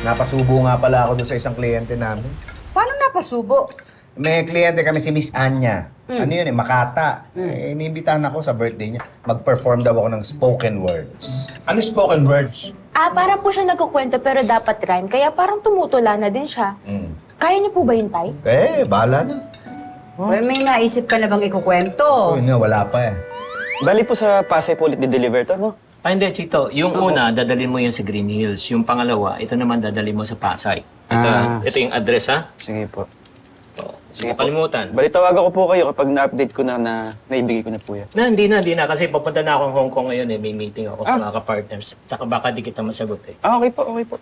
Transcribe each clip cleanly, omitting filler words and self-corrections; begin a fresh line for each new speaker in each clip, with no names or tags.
Napasubo nga pala ako doon sa isang kliyente namin.
Paano napasubo?
May kliyente kami si Miss Anya. Ano yun Makata. Iniimbitahan ako sa birthday niya. Mag-perform daw ako ng spoken words.
Ano spoken words?
Para po siya nagkukwento pero dapat rhyme, kaya parang tumutula na din siya. Kaya niyo po ba yun, Tay?
Bahala na.
Well, may naisip ka na bang ikukwento?
Yun nga, wala pa eh.
Bali po sa Pasay po ulit di-deliver to, no?
Hindi, Chito. Yung una, dadalhin mo yun sa Green Hills. Yung pangalawa, ito naman dadalhin mo sa Pasay. Ito yung address, ha?
Sige po.
Sige, kalimutan.
Bali, tawagan ko po kayo kapag na-update ko na naibigay ko na po yan.
Hindi na. Kasi papunta na akong Hong Kong ngayon eh. May meeting ako sa mga ka-partners. Saka baka di kita masagot eh.
Okay po, okay po.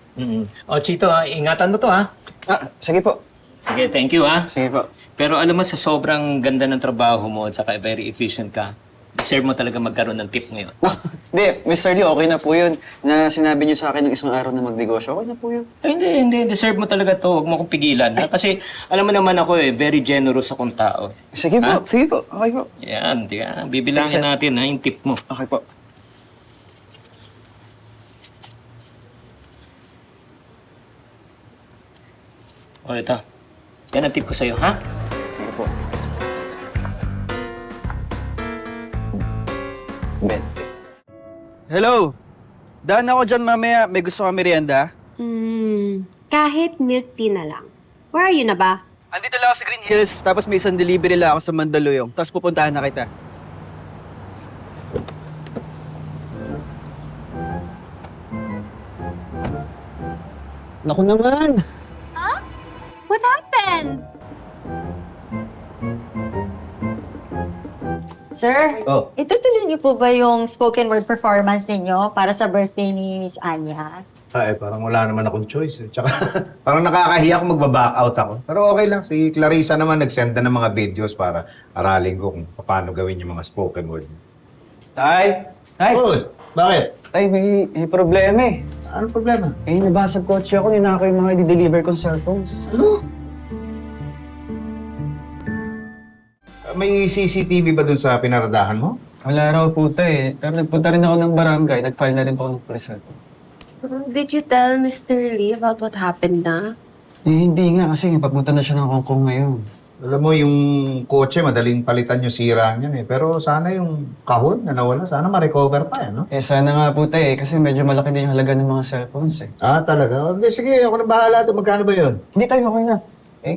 O, Chito, ingatan mo to, ha?
Sige po.
Sige, thank you, ha?
Sige po.
Pero alam mo, sa sobrang ganda ng trabaho mo at saka very efficient ka, deserve mo talaga magkaroon ng tip ngayon.
Hindi, Mr. Lee, okay na po yun. Na sinabi niyo sa akin ng isang araw na magnegosyo, okay na po yun.
Hindi. Deserve mo talaga to. Huwag mo akong pigilan. Ha? Kasi alam mo naman ako very generous akong tao.
Sige po, sige po. Okay po.
Yan, bibilangin natin ha, yung tip mo.
Okay po.
O, ito. Yan ang tip ko sa'yo, ha?
Sige po. 20. Hello! Daan ako dyan mamaya. May gusto ka merienda?
Kahit milk tea na lang. Where are you na ba?
Andito lang ako sa Green Hills, tapos may isang delivery lang ako sa Mandaluyong. Tapos pupuntahan na kita. Naku naman!
What happened?
Sir,
Oh.
itutuloy niyo po ba yung spoken word performance ninyo para sa birthday ni Miss Anya?
Parang wala naman akong choice eh. Tsaka parang nakakahiya kung magbaback out ako. Pero okay lang. Si Clarissa naman nag-send na ng mga videos para aralin ko kung paano gawin yung mga spoken word.
Tay! Tay!
Uy, bakit?
Tay, may problema eh.
Anong problema?
Nabasag kotse ako, ninakaw yung mga i-deliver kong cellphones.
Ano? May CCTV ba dun sa pinaradahan mo?
Wala raw po tay. Pero nagpunta rin ako ng barangay, nag-file na rin po ako ng police report.
Did you tell Mr. Lee about what happened na?
Hindi nga kasi papunta na siya ng Hong Kong ngayon.
Alam mo, yung kotse, madaling palitan yung sira niyan eh. Pero sana yung kahon na nawala, sana ma-recover pa no?
Sana nga po tay, kasi medyo malaki din yung halaga ng mga cellphones eh.
Talaga? Hindi, sige, ako na bahala. Magkano ba yun?
Hindi tayo, okay na.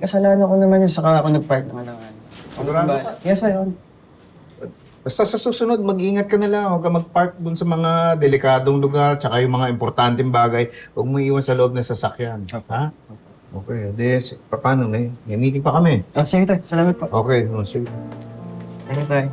Kasalanan ko naman yun, saka ako nag-park naman ng ano.
Sigurado ka?
Yes, ayun.
Basta sa susunod, mag-ingat ka na lang. Huwag ka mag-park dun sa mga delikadong lugar, tsaka yung mga importanteng bagay. Huwag mo iwan sa loob ng sasakyan. Ha? Okay, paano na yun? May meeting pa kami.
Sige tayo, salamat po.
Okay, sige.
Sige tayo.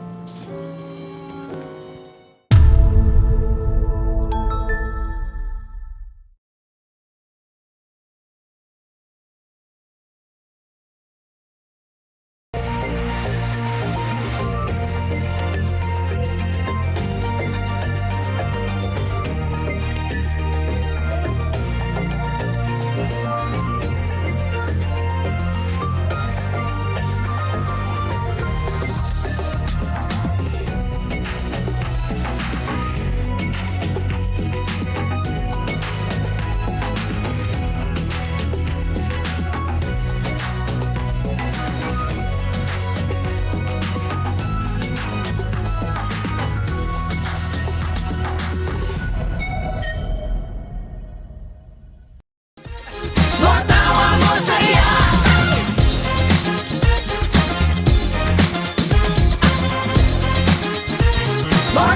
More